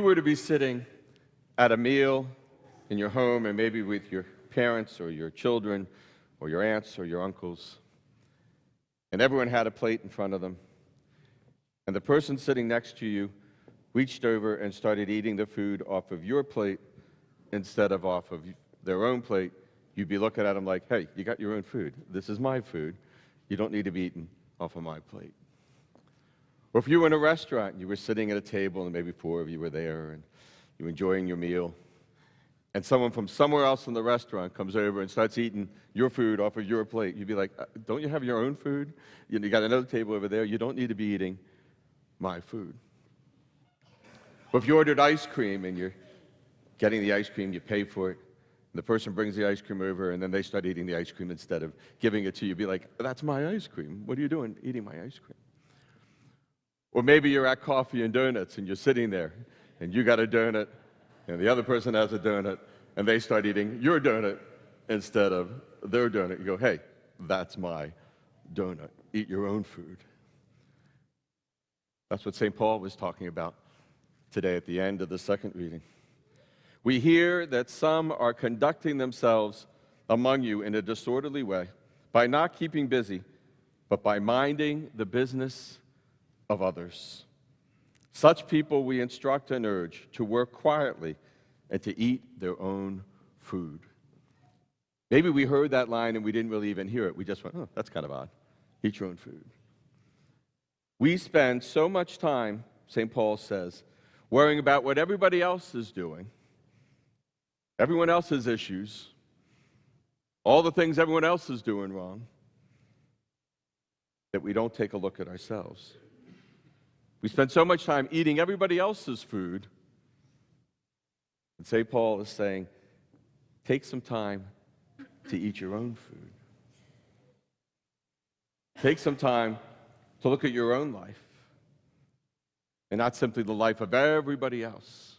were to be sitting at a meal in your home and maybe with your parents or your children or your aunts or your uncles, and everyone had a plate in front of them, and the person sitting next to you reached over and started eating the food off of your plate instead of off of their own plate, you'd be looking at them like, hey, you got your own food. This is my food. You don't need to be eating off of my plate. Or if you were in a restaurant and you were sitting at a table and maybe 4 of you were there and you were enjoying your meal, and someone from somewhere else in the restaurant comes over and starts eating your food off of your plate, you'd be like, don't you have your own food? You got another table over there. You don't need to be eating my food. Or if you ordered ice cream and you're getting the ice cream, you pay for it, and the person brings the ice cream over and then they start eating the ice cream instead of giving it to you, you'd be like, that's my ice cream. What are you doing eating my ice cream? Or maybe you're at Coffee and Donuts and you're sitting there and you got a donut and the other person has a donut and they start eating your donut instead of their donut. You go, hey, that's my donut. Eat your own food. That's what St. Paul was talking about today at the end of the second reading. We hear that some are conducting themselves among you in a disorderly way by not keeping busy, but by minding the business of others. Such people we instruct and urge to work quietly and to eat their own food. Maybe we heard that line and we didn't really even hear it. We just went, oh, that's kind of odd. Eat your own food. We spend so much time, St. Paul says, worrying about what everybody else is doing, everyone else's issues, all the things everyone else is doing wrong, that we don't take a look at ourselves. We spend so much time eating everybody else's food, and St. Paul is saying, take some time to eat your own food. Take some time to look at your own life, and not simply the life of everybody else.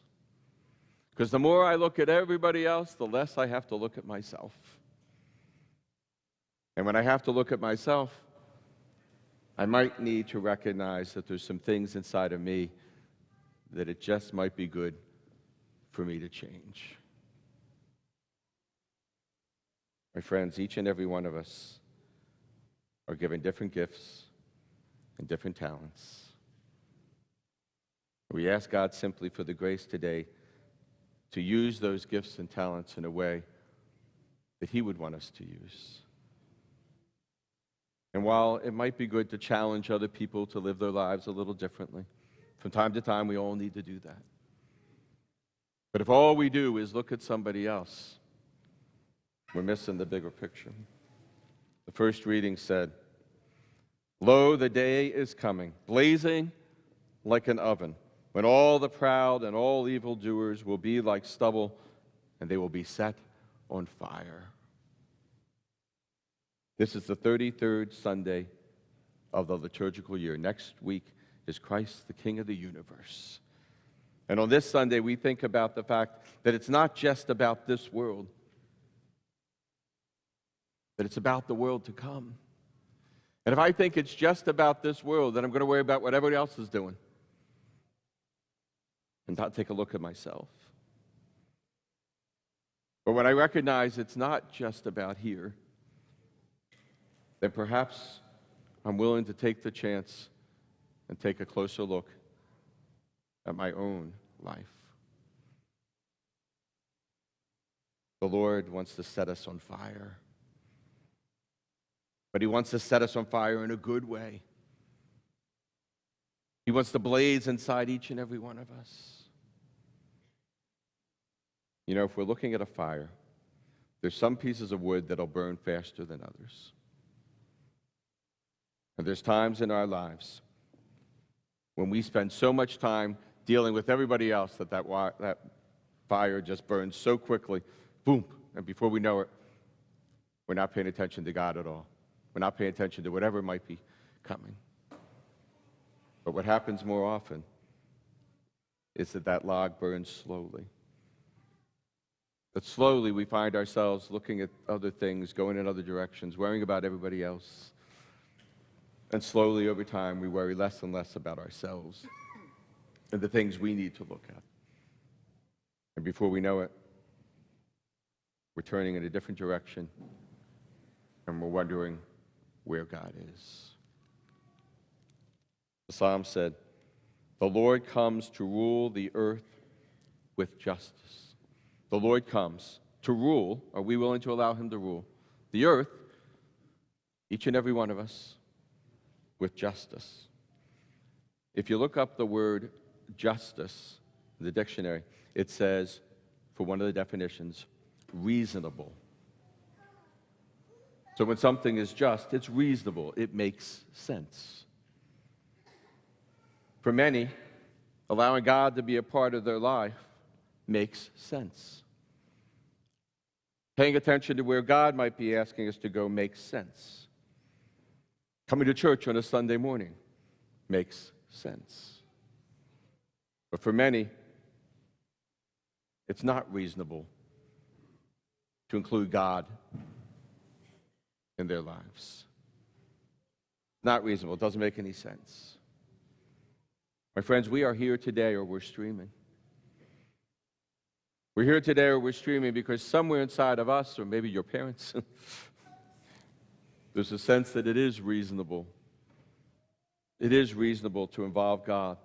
Because the more I look at everybody else, the less I have to look at myself. And when I have to look at myself, I might need to recognize that there's some things inside of me that it just might be good for me to change. My friends, each and every one of us are given different gifts and different talents. We ask God simply for the grace today to use those gifts and talents in a way that He would want us to use. And while it might be good to challenge other people to live their lives a little differently, from time to time we all need to do that. But if all we do is look at somebody else, we're missing the bigger picture. The first reading said, "Lo, the day is coming, blazing like an oven, when all the proud and all evildoers will be like stubble, and they will be set on fire." This is the 33rd Sunday of the liturgical year. Next week is Christ, the King of the universe. And on this Sunday, we think about the fact that it's not just about this world, that it's about the world to come. And if I think it's just about this world, then I'm going to worry about what everybody else is doing and not take a look at myself. But when I recognize it's not just about here, then perhaps I'm willing to take the chance and take a closer look at my own life. The Lord wants to set us on fire. But He wants to set us on fire in a good way. He wants to blaze inside each and every one of us. You know, if we're looking at a fire, there's some pieces of wood that'll burn faster than others. And there's times in our lives when we spend so much time dealing with everybody else that fire just burns so quickly, boom, and before we know it, we're not paying attention to God at all. We're not paying attention to whatever might be coming. But what happens more often is that log burns slowly. But slowly we find ourselves looking at other things, going in other directions, worrying about everybody else. And slowly over time we worry less and less about ourselves and the things we need to look at. And before we know it, we're turning in a different direction, and we're wondering where God is. The psalm said, "The Lord comes to rule the earth with justice." The Lord comes to rule. Are we willing to allow him to rule the earth, each and every one of us, with justice? If you look up the word justice in the dictionary, it says, for one of the definitions, reasonable. So when something is just, it's reasonable. It makes sense. For many, allowing God to be a part of their life makes sense. Paying attention to where God might be asking us to go makes sense. Coming to church on a Sunday morning makes sense. But for many, it's not reasonable to include God in their lives. Not reasonable. It doesn't make any sense. My friends, we are here today or we're streaming. We're here today or we're streaming because somewhere inside of us, or maybe your parents, there's a sense that it is reasonable. It is reasonable to involve God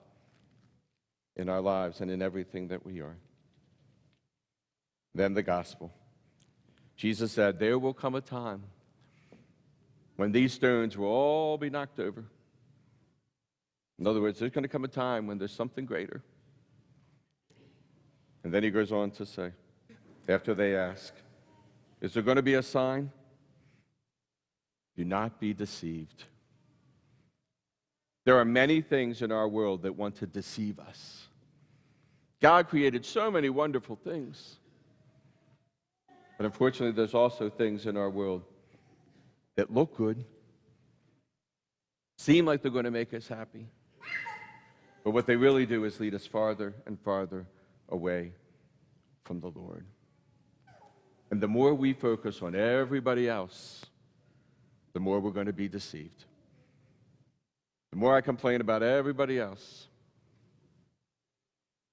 in our lives and in everything that we are. Then the gospel. Jesus said, there will come a time when these stones will all be knocked over. In other words, there's going to come a time when there's something greater. And then he goes on to say, after they ask, is there going to be a sign? Do not be deceived. There are many things in our world that want to deceive us. God created so many wonderful things. But unfortunately, there's also things in our world that look good, seem like they're going to make us happy. But what they really do is lead us farther and farther away from the Lord. And the more we focus on everybody else, the more we're going to be deceived. The more I complain about everybody else,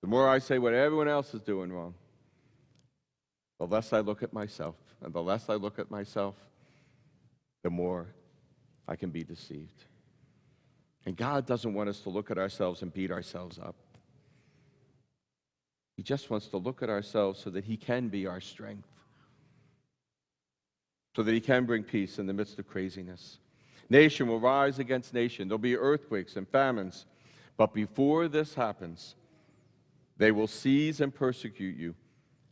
the more I say what everyone else is doing wrong, the less I look at myself. And the less I look at myself, the more I can be deceived. And God doesn't want us to look at ourselves and beat ourselves up. He just wants to look at ourselves so that he can be our strength, so that he can bring peace in the midst of craziness. Nation will rise against nation. There'll be earthquakes and famines. But before this happens, they will seize and persecute you,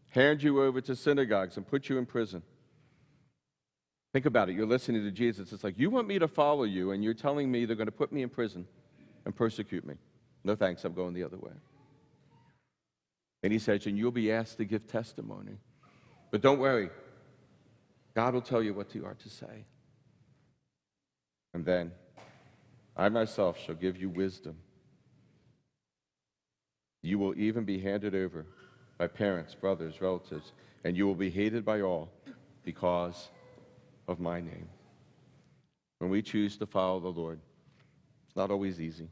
hand you over to synagogues, and put you in prison. Think about it. You're listening to Jesus. It's like, you want me to follow you, and you're telling me they're going to put me in prison and persecute me. No thanks, I'm going the other way. And he says, and you'll be asked to give testimony. But don't worry. God will tell you what you are to say. And then, I myself shall give you wisdom. You will even be handed over by parents, brothers, relatives, and you will be hated by all because of my name. When we choose to follow the Lord, it's not always easy.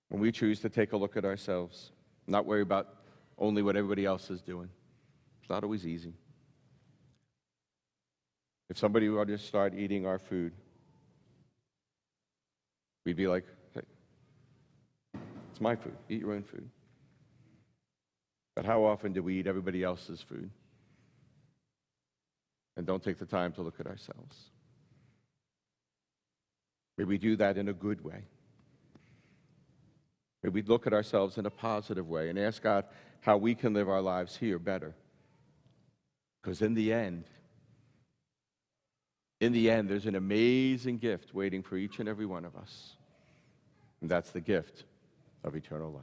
When we choose to take a look at ourselves, not worry about only what everybody else is doing, it's not always easy. If somebody were to start eating our food, we'd be like, hey, it's my food. Eat your own food. But how often do we eat everybody else's food and don't take the time to look at ourselves? May we do that in a good way. May we look at ourselves in a positive way and ask God how we can live our lives here better. Because in the end, there's an amazing gift waiting for each and every one of us. And that's the gift of eternal life.